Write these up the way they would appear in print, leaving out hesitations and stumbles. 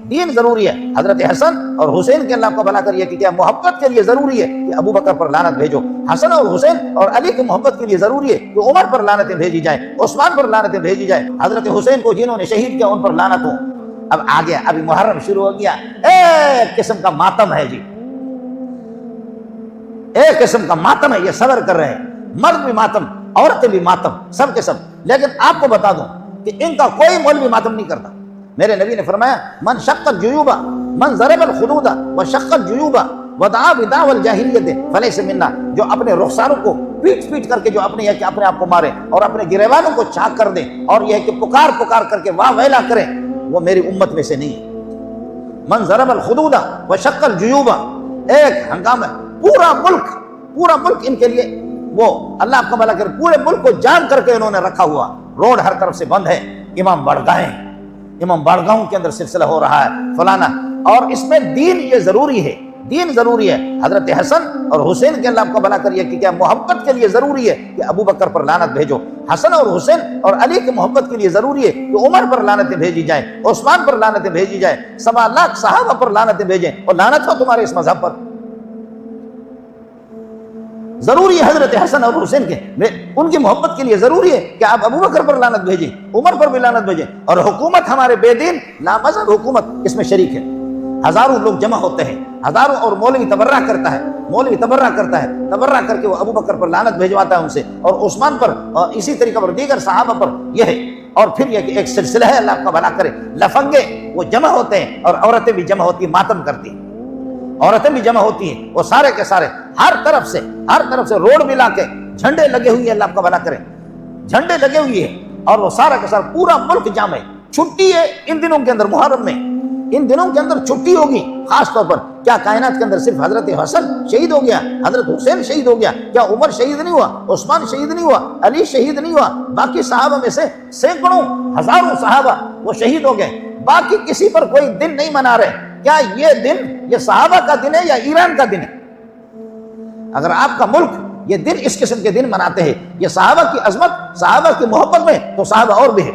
دین ضروری ہے. حضرت حسن اور حسین کے اللہ کو بھلا کریے کہ کیا محبت کے لیے ضروری ہے کہ ابو بکر پر لعنت بھیجو. حسن اور حسین اور علی کی محبت کے لیے ضروری ہے کہ عمر پر لعنتیں بھیجی جائیں, عثمان پر لعنتیں بھیجی جائیں. حضرت حسین کو جنہوں نے شہید کیا ان پر لعنت ہو. اب آ گیا, ابھی محرم شروع ہو گیا, ایک قسم کا ماتم ہے جی, ایک قسم کا ماتم ہے. یہ صبر کر رہے ہیں, مرد بھی ماتم, عورتیں بھی ماتم, سب کے سب. لیکن آپ کو بتا دوں کہ ان کا کوئی مولوی ماتم نہیں کرتا. میرے نبی نے فرمایا من شق الجیوب من ضرب الخدود وشق الجیوب ودعا بدعوى الجاہلیت فلیس منا. جو اپنے رخساروں کو پیٹ پیٹ کر کے جو اپنے آپ کو مارے اور اپنے گریبانوں کو چاک کر دیں اور یہ کہ پکار پکار کر کے واہ ویلا کریں, وہ میری امت میں سے نہیں ہے. من ضرب الخدود وشق الجیوب, ایک ہنگامہ, پورا ملک ان کے لیے, وہ اللہ آپ کا بھلا کرے, پورے ملک کو جام کر کے انہوں نے رکھا ہوا. روڈ ہر طرف سے بند ہے, امام بارگاہوں کے اندر سلسلہ ہو رہا ہے فلانا. اور اس میں دین یہ ضروری ہے, دین ضروری ہے. حضرت حسن اور حسین کے اللہ آپ کا بھلا کریے کہ کیا محبت کے لیے ضروری ہے کہ ابو بکر پر لعنت بھیجو. حسن اور حسین اور علی کی محبت کے لیے ضروری ہے کہ عمر پر لعنتیں بھیجی جائیں, عثمان پر لعنتیں بھیجی جائیں, 1.25 لاکھ صحابہ پر لعنتیں بھیجیں. اور لعنت ہو تمہارے اس مذہب پر, ضروری ہے. حضرت حسن اور حسین کے ان کی محبت کے لیے ضروری ہے کہ آپ ابو بکر پر لعنت بھیجیں, عمر پر بھی لعنت بھیجیں. اور حکومت ہمارے بے دین لامذہب حکومت اس میں شریک ہے. ہزاروں لوگ جمع ہوتے ہیں, ہزاروں, اور مولوی تبرہ کرتا ہے, تبرہ کر کے وہ ابو بکر پر لعنت بھیجواتا ہے ان سے, اور عثمان پر, اور اسی طریقے پر دیگر صحابہ پر. یہ ہے. اور پھر یہ کہ ایک سلسلہ ہے, اللہ کا بھلا کرے, لفنگے وہ جمع ہوتے ہیں, اور عورتیں بھی جمع ہوتی ہیں, ماتم کرتی ہیں, عورتیں بھی جمع ہوتی ہیں. وہ سارے کے سارے ہر طرف سے روڈ ملا کے جھنڈے لگے ہوئے ہیں, اللہ آپ کا بھلا کرے, جھنڈے لگے ہوئے ہیں, اور وہ سارا کا سارا پورا ملک جام ہے. چھٹی ہے ان دنوں کے اندر, محرم میں ان دنوں کے اندر چھٹی ہوگی خاص طور پر. کیا کائنات کے اندر صرف حضرت حسن شہید ہو گیا, حضرت حسین شہید ہو گیا؟ کیا عمر شہید نہیں ہوا, عثمان شہید نہیں ہوا, علی شہید نہیں ہوا؟ باقی صحابہ میں سے سینکڑوں, ہزاروں صحابہ وہ شہید ہو گئے. باقی کسی پر کوئی دن نہیں منا رہے. کیا یہ دن یہ صحابہ کا دن ہے یا ایران کا دن ہے؟ اگر آپ کا ملک یہ دن اس قسم کے دن مناتے ہیں, یہ صحابہ کی عظمت, صحابہ کی محبت میں, تو صحابہ اور بھی ہے.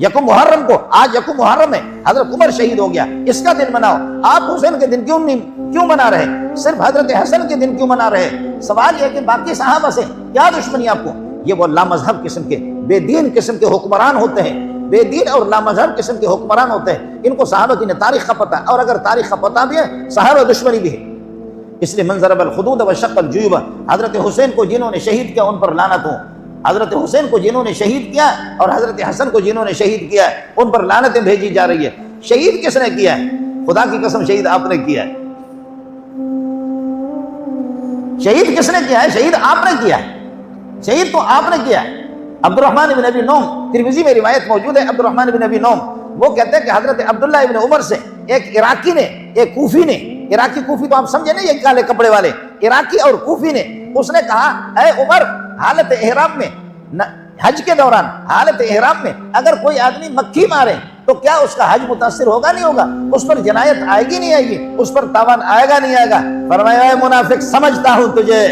یکم محرم کو, آج یکم محرم ہے, حضرت عمر شہید ہو گیا, اس کا دن مناؤ. آپ حسین کے دن کیوں منا رہے, صرف حضرت حسن کے دن کیوں منا رہے؟ سوال یہ کہ باقی صحابہ سے کیا دشمنی آپ کو؟ یہ وہ لامذہب قسم کے, بے دین قسم کے حکمران ہوتے ہیں, بے دین اور لامذہب قسم کے حکمران ہوتے ہیں. ان کو صحابہ کی تاریخ کا پتہ ہے, اور اگر تاریخ کا پتہ بھی ہے, صحابہ دشمنی بھی ہے. اس لیے من ضرب الخدود وشق الجیوب, حضرت حسین کو جنہوں نے شہید کیا ان پر لعنت ہو. حضرت حسین کو جنہوں نے شہید کیا اور حضرت حسن کو جنہوں نے شہید کیا ان پر لعنتیں بھیجی جا رہی ہے. شہید کس نے کیا ہے؟ خدا کی قسم شہید آپ نے کیا ہے. شہید کس نے کیا ہے؟ شہید آپ نے کیا ہے. شہید تو آپ نے کیا ہے. عبد الرحمن بن ابی نوم, ترمذی میں روایت موجود ہے, عبد الرحمن بن ابی نوم وہ کہتے ہیں کہ حضرت عبداللہ ابن عمر سے ایک عراقی نے, ایک کوفی نے, عراقی کوفی تو آپ سمجھے نا, یہ کالے کپڑے والے, عراقی اور کوفی نے, اس نے کہا اے عمر, حالت احرام میں, حج کے دوران حالت احرام میں اگر کوئی آدمی مکھی مارے تو کیا اس کا حج متاثر ہوگا نہیں ہوگا؟ اس پر جنایت آئے گی نہیں آئے گی؟ اس پر تاوان آئے گا نہیں آئے گا؟ فرمایا اے منافق, سمجھتا ہوں تجھے,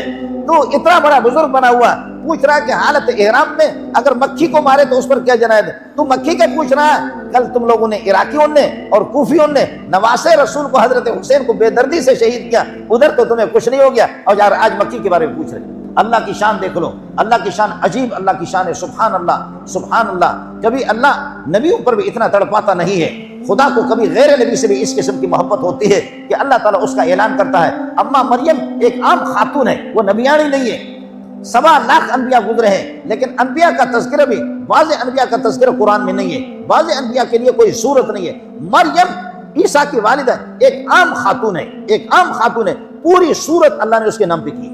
تو اتنا بڑا بزرگ بنا ہوا, پوچھ رہا ہے کہ حالت احرام میں اگر مکھی کو مارے تو اس پر کیا جنایت ہے؟ تو مکھی کا پوچھ رہا ہے. کل تم لوگوں نے, عراقیوں نے اور کوفیوں نے, نواسے رسول کو, حضرت حسین کو بے دردی سے شہید کیا, ادھر تو تمہیں کچھ نہیں ہو گیا, اور یار آج مکھی کے بارے میں پوچھ رہے. اللہ کی شان دیکھ لو, اللہ کی شان عجیب, اللہ کی شان ہے, سبحان اللہ سبحان اللہ. کبھی اللہ نبیوں پر بھی اتنا تڑپاتا نہیں ہے. خدا کو کبھی غیر نبی سے بھی اس قسم کی محبت ہوتی ہے کہ اللہ تعالیٰ اس کا اعلان کرتا ہے. اما مریم ایک عام خاتون ہے, وہ نبیانی نہیں ہے. 1.25 لاکھ انبیاء گزرے ہیں, لیکن انبیاء کا تذکرہ بھی, بعض انبیاء کا تذکرہ قرآن میں نہیں ہے, بعض انبیاء کے لیے کوئی صورت نہیں ہے. مریم عیسیٰ کی والدہ ایک عام خاتون ہے, ایک عام خاتون ہے. پوری صورت اللہ نے اس کے نام پہ کی.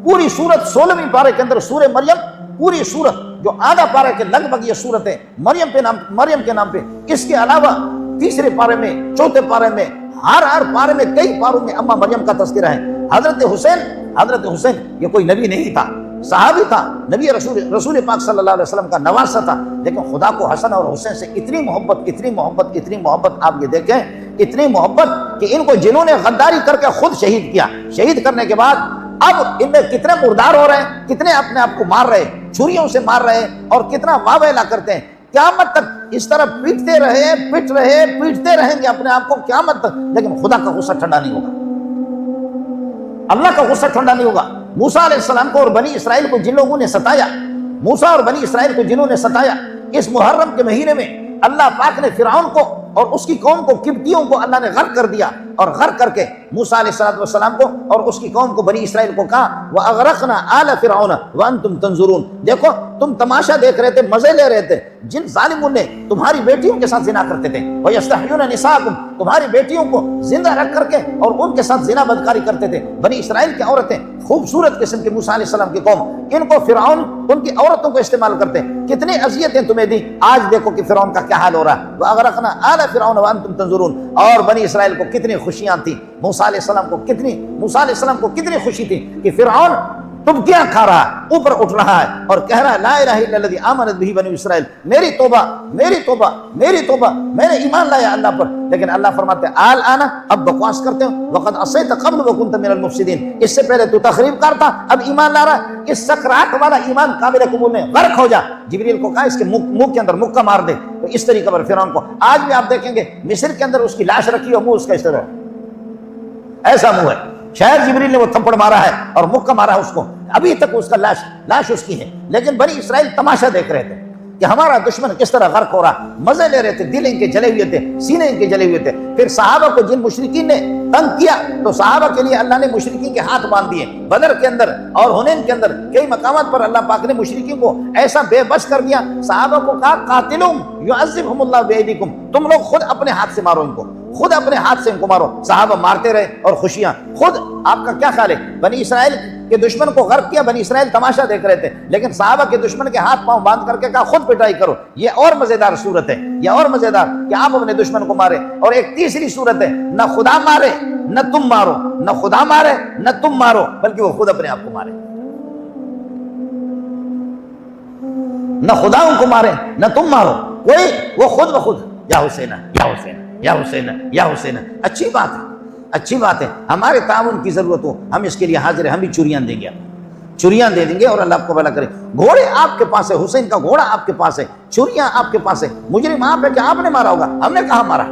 پوری صورت 16ویں پارے کے اندر سورہ مریم, پوری صورت جو آدھا پارے کے لگ بھگ یہ صورت ہے مریم کے نام پہ. اس کے علاوہ تیسرے پارے میں, چوتھے پارے میں, ہر پارے میں, کئی پاروں میں اما مریم کا تذکرہ ہے. حضرت حسین یہ کوئی نبی نہیں تھا, صحابی تھا, نبی رسول پاک صلی اللہ علیہ وسلم کا نواسہ تھا, لیکن خدا کو حسن اور حسین سے اتنی محبت آپ یہ دیکھیں, اتنی محبت کہ ان کو جنہوں نے غداری کر کے خود شہید کیا, شہید کرنے کے بعد اب ان میں کتنے مردار ہو رہے ہیں, کتنے اپنے آپ کو مار رہے, چھریوں سے مار رہے, اور کتنا واہ ویلا کرتے ہیں, قیامت تک اس طرح پیٹتے رہیں گے اپنے آپ کو قیامت تک، لیکن خدا کا غصہ ٹھنڈا نہیں ہوگا، اللہ کا غصہ ٹھنڈا نہیں ہوگا۔ موسیٰ علیہ السلام کو اور بنی اسرائیل کو جن لوگوں نے ستایا، موسیٰ اور بنی اسرائیل کو جنہوں نے ستایا، اس محرم کے مہینے میں اللہ پاک نے فرعون کو اور اس کی قوم کو، قبطیوں کو اللہ نے غرق کر دیا، اور غرق کر کے موسیٰ علیہ السلام کو اور اس کی قوم کو، بنی اسرائیل کو کہا وَأَغْرَقْنَا آلَ فِرْعَوْنَ وَأَنْتُمْ تَنْظُرُونَ، دیکھو تم تماشا دیکھ رہے تھے، مزے لے رہے تھے، جن ظالموں نے تمہاری بیٹیوں کے ساتھ زنا کرتے تھے، وَيَسْتَحْيُونَ نِسَاءَكُمْ، تمہاری بیٹیوں کو زندہ رکھ کر کے اور ان کے ساتھ زنا بدکاری کرتے تھے۔ بنی اسرائیل کی عورتیں خوبصورت قسم کے، موسیٰ علیہ السلام کی قوم، ان کو فرعون ان کی عورتوں کو استعمال کرتے، کتنی اذیتیں تمہیں دی، آج دیکھو کہ فرعون کا کیا حال ہو رہا ہے۔ وَأَغْرَقْنَا آلَ فِرْعَوْنَ وَأَنْتُمْ تَنْظُرُونَ، اور بنی اسرائیل کو کتنی خوشیاں تھیں، موسیٰ علیہ السلام کو کتنی خوشی تھی کہ فرعون تبکیاں کھا رہا ہے، اوپر اٹھ رہا ہے اور کہہ رہا ہے لا الہ الا الذی آمنت بہ بنی اسرائیل، میری توبہ میری توبہ میری توبہ، میں نے ایمان لایا اللہ پر۔ لیکن اللہ فرماتے ہیں الآن، اب بکواس کرتے ہو، وقد عصیت قبل وکنت من المفسدین، اس سے پہلے تو تخریب کرتا، اب ایمان لا رہا ہے، اس سکرات والا ایمان قابل قبول نہیں، غرق ہو جا۔ جبریل کو کہا اس کے منہ کے اندر مکہ مار دے، تو اس طریقے پر فرعون کو آج بھی آپ دیکھیں گے مصر کے اندر اس کی لاش رکھی اور منہ اس کا اس طرح ایسا منہ ہے، شاید جبریل نے وہ تھپڑ مارا ہے اور مکہ مارا ہے اس کو، ابھی تک اس کا لاش اس کی ہے۔ لیکن بنی اسرائیل تماشا دیکھ رہے تھے کہ ہمارا دشمن کس طرح غرق ہو رہا، مزے لے رہے تھے، دل ان کے جلے ہوئے تھے، سینے ان کے جلے ہوئے تھے۔ پھر صحابہ کو جن مشرکین نے تنگ کیا، تو صحابہ کے لیے اللہ نے مشرکین کے ہاتھ باندھ دیے، بدر کے اندر اور حنین کے اندر کئی مقامات پر اللہ پاک نے مشرکین کو ایسا بے بس کر دیا، صحابہ کو کہا قاتلہم یعذبہم اللہ بایدیکم، تم لوگ خود اپنے ہاتھ سے مارو ان کو، خود اپنے ہاتھ سے ان کو مارو۔ صحابہ مارتے رہے اور خوشیاں خود۔ آپ کا کیا خیال ہے، بنی اسرائیل کے دشمن کو غرق کیا، بنی اسرائیل تماشا دیکھ رہے تھے، لیکن صحابہ کے دشمن کے ہاتھ پاؤں باندھ کر کے کہا خود پٹائی کرو۔ یہ اور مزیدار صورت ہے، یہ اور مزیدار کہ آپ اپنے دشمن کو مارے۔ اور ایک تیسری صورت ہے، نہ خدا مارے نہ تم مارو، نہ خدا مارے نہ تم مارو، بلکہ وہ خود اپنے آپ کو مارے، نہ خداؤں کو مارے نہ تم مارو، کوئی وہ خود بخود یا حسینہ یا حسینہ یا حسینہ یا حسینہ۔ اچھی بات ہے، اچھی بات ہے، ہمارے تعاون کی ضرورت ہو ہم اس کے لیے حاضر ہیں، ہم بھی چوریاں دیں گے، چوریاں دے دیں گے اور اللہ آپ کو بھلا کرے۔ گھوڑے آپ کے پاس ہے، حسین کا گھوڑا آپ کے پاس ہے، چوریاں آپ کے پاس ہے، مجرم آپ ہے کہ آپ نے مارا ہوگا، ہم نے کہاں مارا۔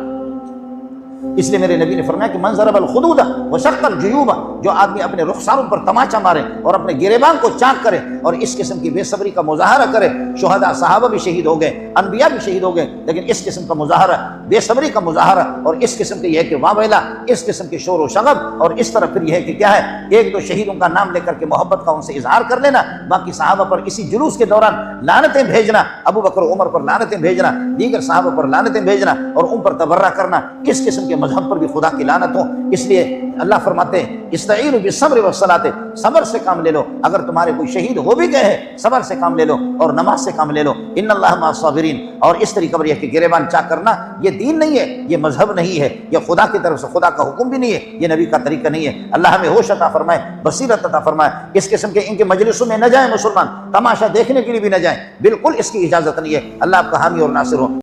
اس لیے میرے نبی نے فرمایا کہ من ضرب الخدود وشق الجیوب، جو آدمی اپنے رخساروں پر تماچا مارے اور اپنے گریبان کو چاک کرے اور اس قسم کی بے صبری کا مظاہرہ کرے، شہداء صحابہ بھی شہید ہو گئے، انبیاء بھی شہید ہو گئے، لیکن اس قسم کا مظاہرہ، بے صبری کا مظاہرہ اور اس قسم کے یہ ہے کہ واہ ویلا، اس قسم کے شور و شغب، اور اس طرح پھر یہ ہے کہ کیا ہے، ایک دو شہیدوں کا نام لے کر کے محبت کا ان سے اظہار کر لینا، باقی صحابہ پر اسی جلوس کے دوران لعنتیں بھیجنا، ابو بکر و عمر پر لعنتیں بھیجنا، دیگر صحابہ پر لعنتیں بھیجنا اور ان پر تبرہ کرنا، اس قسم کے مذہب پر بھی خدا کی لعنت ہو۔ اس لیے اللہ فرماتے ہیں استعینوا بالصبر والصلاۃ، صبر سے کام لے لو، اگر تمہارے کوئی شہید ہو بھی گئے ہیں صبر سے کام لے لو اور نماز سے کام لے لو، ان اللہ مع الصابرین۔ اور اس طریقے پر یہ کہ گریبان چاک کرنا یہ دین نہیں ہے، یہ مذہب نہیں ہے، یہ خدا کی طرف سے خدا کا حکم بھی نہیں ہے، یہ نبی کا طریقہ نہیں ہے۔ اللہ ہمیں ہوش عطا فرمائے، بصیرت عطا فرمائے، اس قسم کے ان کے مجلسوں میں نہ جائیں مسلمان، تماشا دیکھنے کے لیے بھی نہ جائیں، بالکل اس کی اجازت نہیں ہے۔ اللہ آپ کا حامی اور ناصر ہو۔